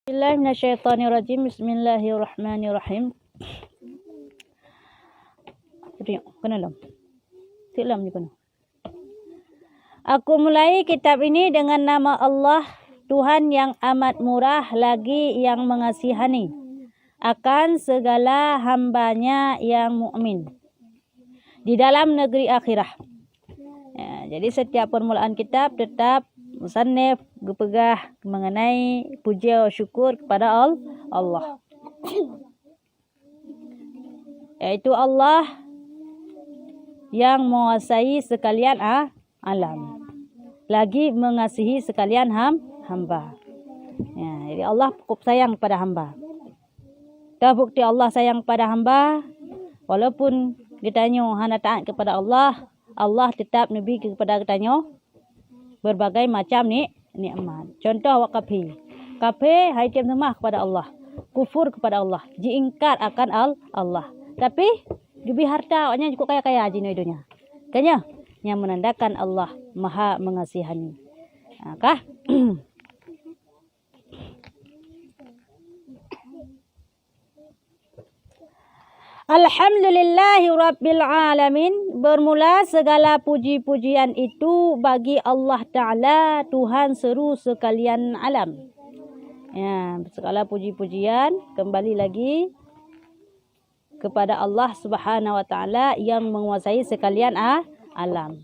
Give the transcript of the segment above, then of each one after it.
Bismillahirrahmanirrahim. Bismillahirrahmanirrahim. Aku mulai kitab ini dengan nama Allah, Tuhan yang amat murah lagi yang mengasihani akan segala hambanya yang mukmin di dalam negeri akhirah. Ya, jadi setiap permulaan kitab tetap musannif berpegang mengenai puja syukur kepada Allah. Yaitu Allah yang menguasai sekalian alam, lagi mengasihi sekalian hamba. Ya, jadi Allah cukup sayang pada hamba. Terbukti Allah sayang pada hamba, walaupun kitanya hanya taat kepada Allah, Allah tetap nabi kepada kitanya berbagai macam nikmat. Contoh awak kafir hai tiap nemah kepada Allah, kufur kepada Allah, diingkar akan Allah. Tapi lebih harta awaknya cukup kaya-kaya jino hidupnya. Kanya yang menandakan Allah Maha mengasihani. Kah? Alhamdulillahi Rabbil Alamin. Bermula segala puji-pujian itu bagi Allah Ta'ala, Tuhan seru sekalian alam. Ya, segala puji-pujian kembali lagi kepada Allah Subhanahu Wa Ta'ala yang menguasai sekalian alam.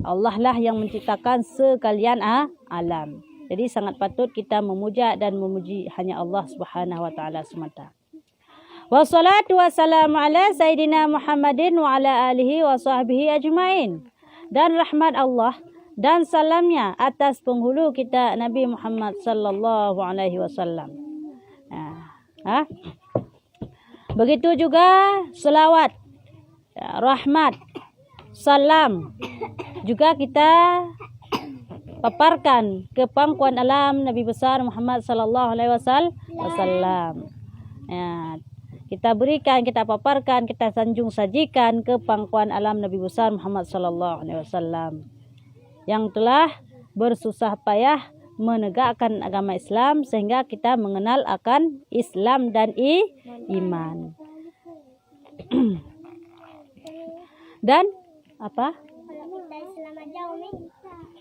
Allah lah yang menciptakan sekalian alam. Jadi sangat patut kita memuja dan memuji hanya Allah Subhanahu Wa Ta'ala semata. Wassalatu wassalamu ala Sayyidina Muhammadin wa ala alihi wa sahbihi ajmain. Dan rahmat Allah dan salamnya atas penghulu kita Nabi Muhammad sallallahu alaihi wasallam. Begitu juga selawat, rahmat, salam juga kita paparkan ke pangkuan alam Nabi besar Muhammad sallallahu alaihi wasallam. Ya, kita berikan, kita paparkan, kita sanjung sajikan ke pangkuan alam Nabi besar Muhammad sallallahu alaihi wasallam yang telah bersusah payah menegakkan agama Islam sehingga kita mengenal akan Islam dan iman. Dan apa?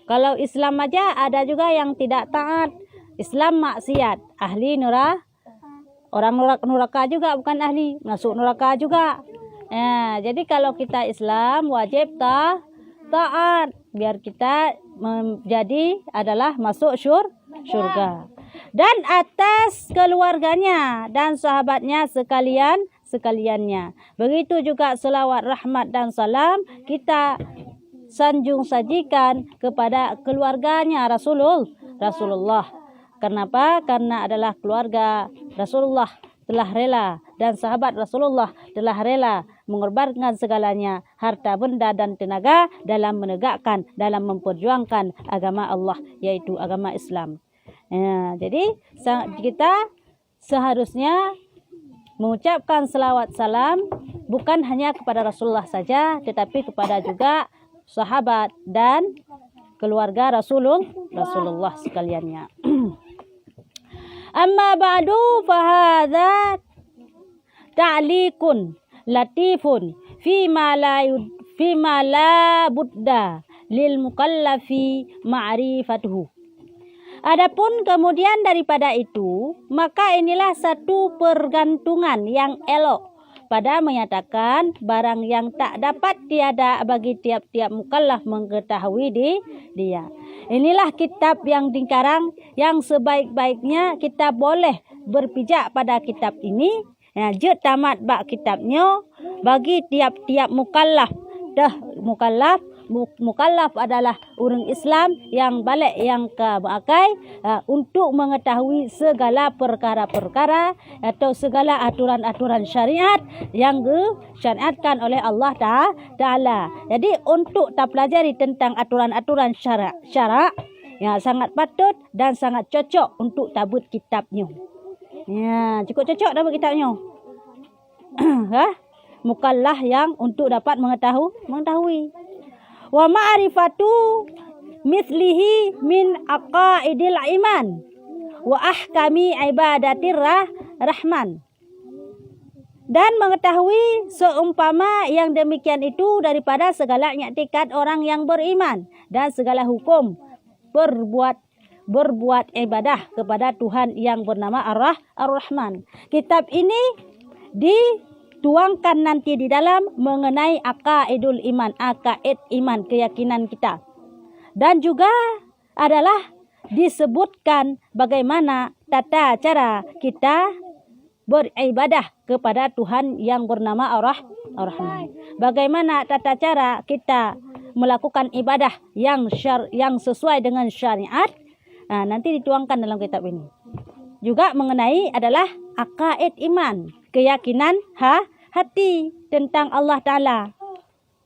Kalau Islam aja ada juga yang tidak taat. Islam maksiat, ahli neraka. Orang neraka juga bukan ahli, masuk neraka juga. Jadi kalau kita Islam wajib taat biar kita menjadi adalah masuk syurga. Dan atas keluarganya dan sahabatnya sekaliannya. Begitu juga selawat, rahmat dan salam kita sanjung sajikan kepada keluarganya Rasulullah. Kenapa? Karena adalah keluarga Rasulullah telah rela dan sahabat Rasulullah telah rela mengorbankan segalanya, harta, benda dan tenaga dalam menegakkan, dalam memperjuangkan agama Allah, yaitu agama Islam. Jadi kita seharusnya mengucapkan selawat salam bukan hanya kepada Rasulullah saja, tetapi kepada juga sahabat dan keluarga Rasulullah sekaliannya. Amma ba'du fahadha ta'liqun latifun fima la budda lil mukallafi ma'rifatuhu. Adapun kemudian daripada itu, maka inilah satu pergantungan yang elok pada menyatakan barang yang tak dapat tiada bagi tiap-tiap mukallaf mengetahui dia. Inilah kitab yang dikarang yang sebaik-baiknya kita boleh berpijak pada kitab ini. Je tamat bak kitabnya bagi tiap-tiap mukallaf. Mukallaf adalah orang Islam yang balik yang kemakai untuk mengetahui segala perkara-perkara atau segala aturan-aturan syariat yang disyariatkan oleh Allah Ta'ala. Jadi untuk tak pelajari tentang aturan-aturan syarak yang sangat patut dan sangat cocok untuk tabut kitabnya. Ya, cukup cocok tabut kitabnya. Mukallaf yang untuk dapat mengetahui. Wa ma'rifatu mislihi min aqaidil iman wa ahkami ibadatir rahman. Dan mengetahui seumpama yang demikian itu daripada segala i'tikad orang yang beriman dan segala hukum berbuat ibadah kepada Tuhan yang bernama Ar-Rahman. Kitab ini dituangkan nanti di dalam mengenai akaidul iman, akaid iman, keyakinan kita. Dan juga adalah disebutkan bagaimana tata cara kita beribadah kepada Tuhan yang bernama Ar-Rahman. Bagaimana tata cara kita melakukan ibadah yang sesuai dengan syariat. Nah, nanti dituangkan dalam kitab ini. Juga mengenai adalah akaid iman, keyakinan hati tentang Allah Ta'ala.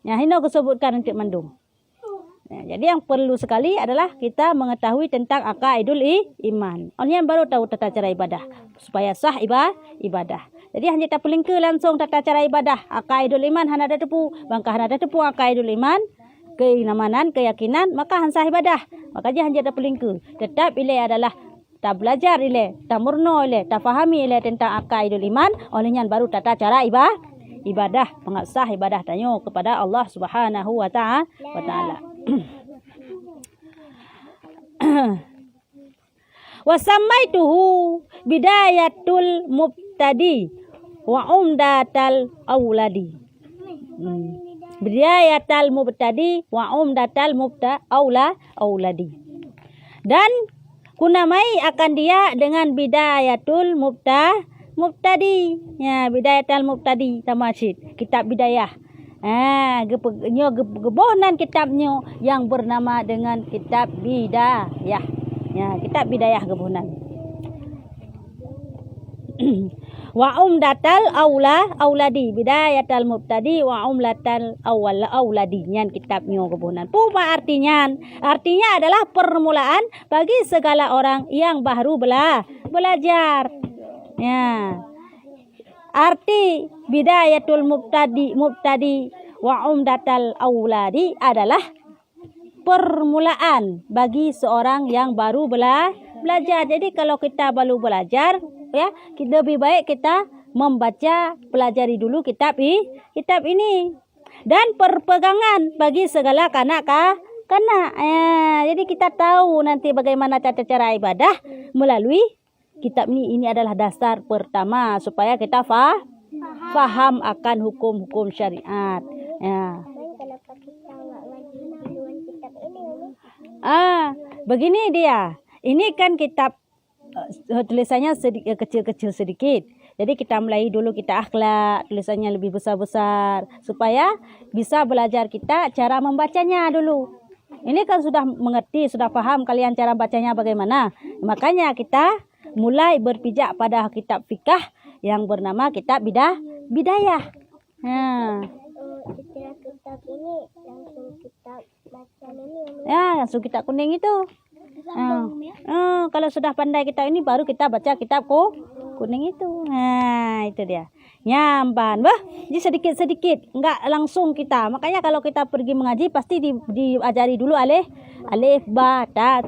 Nah, ini aku sebutkan untuk mandum. Nah, jadi yang perlu sekali adalah kita mengetahui tentang akaidul iman. Orang baru tahu tata cara ibadah supaya sah ibadah. Jadi hanya kita pelingke langsung tata cara ibadah. Akaidul iman hana ada tepu, bangkah hana ada tepu akaidul iman, keimanan, keyakinan, maka sah ibadah. Maka dia hanya ada pelingke. Tetap ile adalah tak belajar ile, tak murno ile, tak fahami ile tentang akaidul iman, olehnya baru tata cara ibadah, pengasah ibadah tanya kepada Allah Subhanahu wa Ta'ala. Wa samaituhu bidayatul mubtadi wa umdatal auladi. Bidayatul mubtadi wa umdatal auladi. Dan kunamai akan dia dengan bidayatul mubtadi. Ya, bidayatul mubtadi tamasyd, kitab bidayah. Gebohnan kitabnya yang bernama dengan kitab bidayah. Ya, kitab bidayah gebohnan. Wa umdatal auladi, bidayatul mubtadi wa umdatal auladi, nyan kitabnya gebohnan. Apa artinya? Artinya adalah permulaan bagi segala orang yang baru belajar. Ya. Arti bidayatul mubtadi wa umdatal auladi adalah permulaan bagi seorang yang baru belajar. Jadi kalau kita baru belajar, ya, lebih baik kita membaca, pelajari dulu kitab ini. Dan perpegangan bagi segala kanak-kanak. Jadi kita tahu nanti bagaimana tata cara ibadah melalui kitab ini. Ini adalah dasar pertama supaya kita faham akan hukum-hukum syariat. Ya. Begini dia. Ini kan kitab tulisannya kecil-kecil sedikit. Jadi kita mulai dulu kita akhlak, tulisannya lebih besar-besar supaya bisa belajar kita cara membacanya dulu. Ini kan sudah mengerti, sudah paham kalian cara bacanya bagaimana. Makanya kita mulai berpijak pada kitab fikah yang bernama kitab bidayah. Kitab ini langsung kita baca ini. Ya, langsung kitab kuning itu. Kalau sudah pandai kitab ini baru kita baca kitab kuning itu. Nah, itu dia. Nyamban. Jadi sedikit-sedikit, enggak langsung kita. Makanya kalau kita pergi mengaji pasti diajari dulu alif, ba, ta.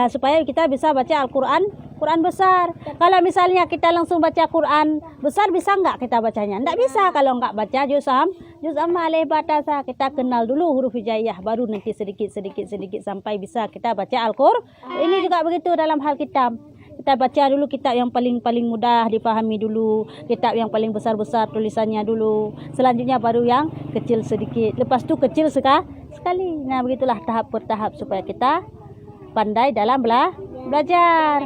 Supaya kita bisa baca Quran besar. Kalau misalnya kita langsung baca Quran besar, bisa enggak kita bacanya? Enggak bisa kalau enggak baca juz amma alif ba ta sa. Kita kenal dulu huruf hijaiyah, baru nanti sedikit sampai bisa kita baca Al-Qur'an. Ini juga begitu dalam hal kitab. Kita baca dulu kitab yang paling mudah dipahami dulu, kitab yang paling besar tulisannya dulu. Selanjutnya baru yang kecil sedikit. Lepas tu kecil sekali. Nah, begitulah tahap per tahap supaya kita pandai dalam belajar.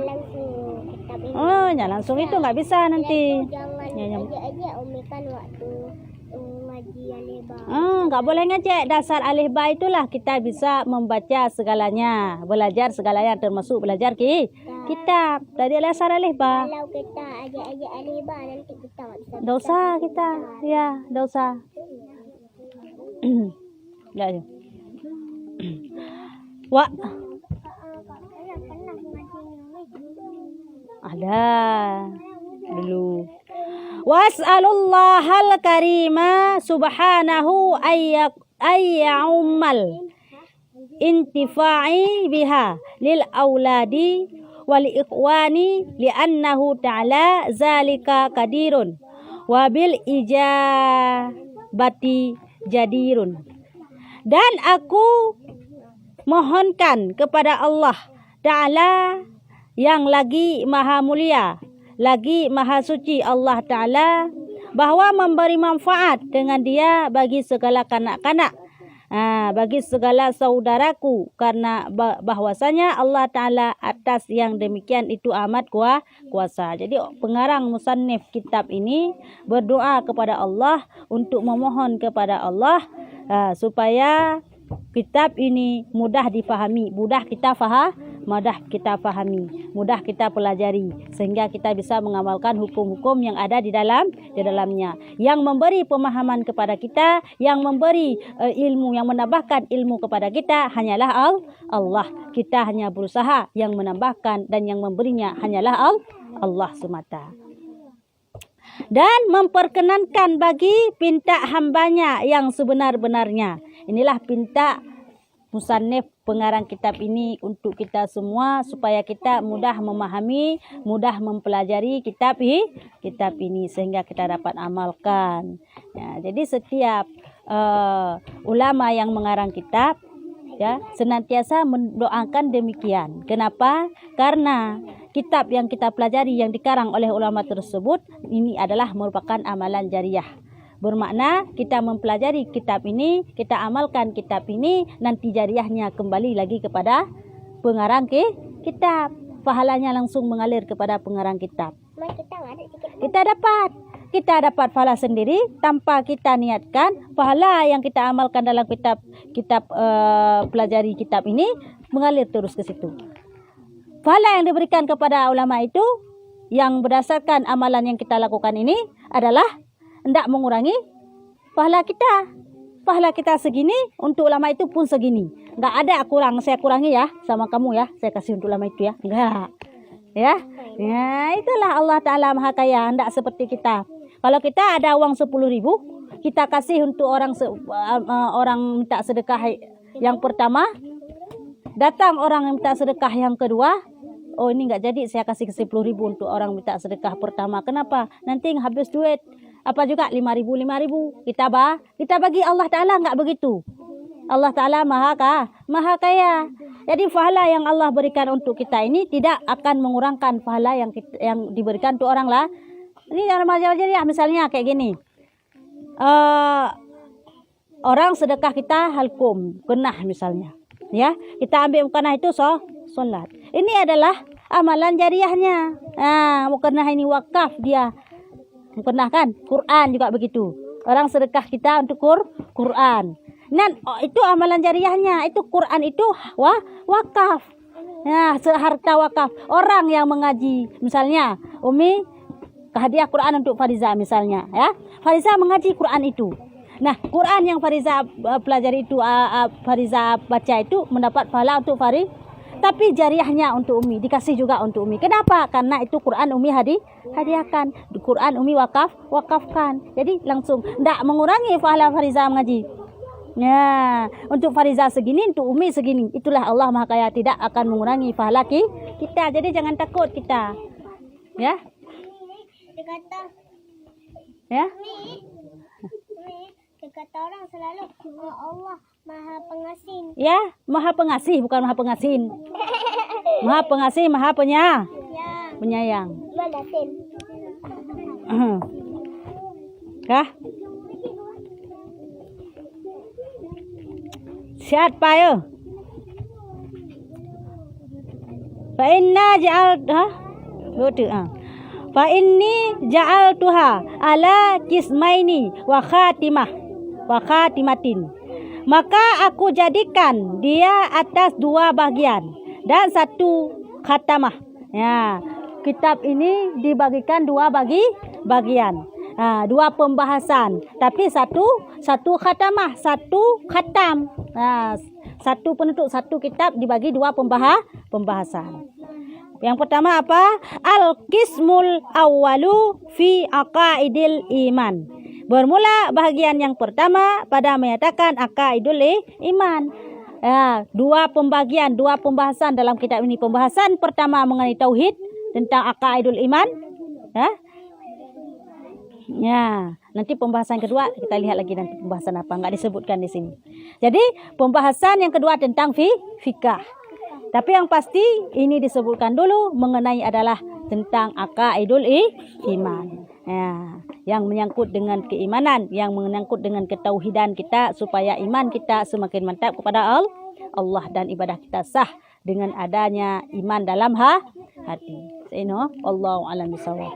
Ya langsung itu nggak bisa nanti. Jangan aja Umi kan waktu ngaji alif ba. Nggak boleh ngejek. Dasar alif ba itulah kita bisa membaca segalanya, belajar segalanya termasuk belajar kitab dari dasar alif ba. Kalau kita aja alif ba nanti kita nggak bisa. Dosa kita, ya dosa. Ya. Ada dulu. Was'alullahal karima subhanahu ayya'ummal intifa'i biha lil auladi wal ikhwani li'annahu ta'ala zalika qadirun wa bil ijabati jadirun. Dan aku mohonkan kepada Allah Ta'ala yang lagi maha mulia, lagi maha suci Allah Ta'ala, bahwa memberi manfaat dengan dia bagi segala kanak-kanak, bagi segala saudaraku, karena bahwasanya Allah Ta'ala atas yang demikian itu amat kuasa. Jadi pengarang musannif kitab ini berdoa kepada Allah untuk memohon kepada Allah supaya kitab ini mudah difahami, mudah kita fahami, mudah kita pelajari, sehingga kita bisa mengamalkan hukum-hukum yang ada di dalamnya. Yang memberi pemahaman kepada kita, yang memberi ilmu, yang menambahkan ilmu kepada kita hanyalah Allah. Kita hanya berusaha, yang menambahkan dan yang memberinya hanyalah Allah semata. Dan memperkenankan bagi pinta hambanya yang sebenar-benarnya. Inilah pinta musannif pengarang kitab ini untuk kita semua, supaya kita mudah memahami, mudah mempelajari kitab ini sehingga kita dapat amalkan. Ya, jadi setiap ulama yang mengarang kitab ya senantiasa mendoakan demikian. Kenapa? Karena kitab yang kita pelajari yang dikarang oleh ulama tersebut ini adalah merupakan amalan jariah. Bermakna kita mempelajari kitab ini, kita amalkan kitab ini, nanti jariahnya kembali lagi kepada pengarang kitab. Pahalanya langsung mengalir kepada pengarang kitab. Kita dapat pahala sendiri tanpa kita niatkan. Pahala yang kita amalkan dalam kitab pelajari kitab ini mengalir terus ke situ. Pahala yang diberikan kepada ulama itu yang berdasarkan amalan yang kita lakukan ini adalah hendak mengurangi pahala kita. Pahala kita segini, untuk ulama itu pun segini. Enggak ada kurang, saya kurangi ya sama kamu ya. Saya kasih untuk ulama itu ya. Enggak. Ya. Ya, itulah Allah Ta'ala Maha Kaya, hendak seperti kita. Kalau kita ada uang 10.000, kita kasih untuk orang minta sedekah yang pertama, datang orang yang minta sedekah yang kedua, oh ini enggak jadi, saya kasih 10.000 untuk orang minta sedekah pertama. Kenapa? Nanti habis duit. Apa juga 5.000 kita bagi. Allah Ta'ala enggak begitu. Allah Ta'ala Maha Kaya. Jadi pahala yang Allah berikan untuk kita ini tidak akan mengurangkan pahala yang diberikan untuk orang lah. Ini ya misalnya kayak gini. Orang sedekah kita halkum, kenah misalnya. Ya, kita ambil mukanah itu solat. Ini adalah amalan jariahnya. Mukanah ini wakaf dia. Pernah kan? Quran juga begitu. Orang sedekah kita untuk Quran. Dan itu amalan jariahnya. Itu Quran itu wakaf. Nah, seharta wakaf. Orang yang mengaji, misalnya Umi hadiah Quran untuk Fariza misalnya, ya. Fariza mengaji Quran itu. Nah, Quran yang Fariza pelajari itu, Fariza baca itu mendapat pahala untuk Fariza. Tapi jariahnya untuk Umi, dikasih juga untuk Umi. Kenapa? Karena itu Quran Umi hadiahkan. Quran Umi wakafkan. Jadi langsung tidak mengurangi pahala Fariza mengaji. Ya, untuk Fariza segini, untuk Umi segini. Itulah Allah Maha Kaya, tidak akan mengurangi pahala kita. Jadi jangan takut kita. Ya. Ya. Kata orang selalu Allah Maha Pengasih. Ya, Maha Pengasih bukan Maha Pengasin. Maha Pengasih, Maha Penyayang. Kah? Sihat payo. Fa inna ja'altuha ala kismaini wa khatimatin. Maka aku jadikan dia atas 2 bagian dan 1 khatamah. Ya, kitab ini dibagikan 2 bagian. 2 pembahasan, tapi satu khatamah, 1 khatam. Nah, 1 penutup, 1 kitab dibagi 2 pembahasan. Yang pertama apa? Al-qismul awwalu fi aqaidil iman. Bermula bahagian yang pertama pada menyatakan aqaidul iman. dua pembahasan dalam kitab ini. Pembahasan pertama mengenai tauhid tentang aqaidul iman. Ya, nanti pembahasan kedua kita lihat lagi nanti pembahasan apa, enggak disebutkan di sini. Jadi pembahasan yang kedua tentang fikah. Tapi yang pasti ini disebutkan dulu mengenai adalah tentang aqaidul iman. Ya, yang menyangkut dengan keimanan, yang menyangkut dengan ketauhidan kita supaya iman kita semakin mantap kepada Allah dan ibadah kita sah dengan adanya iman dalam hati. Allahu a'lam bishawab.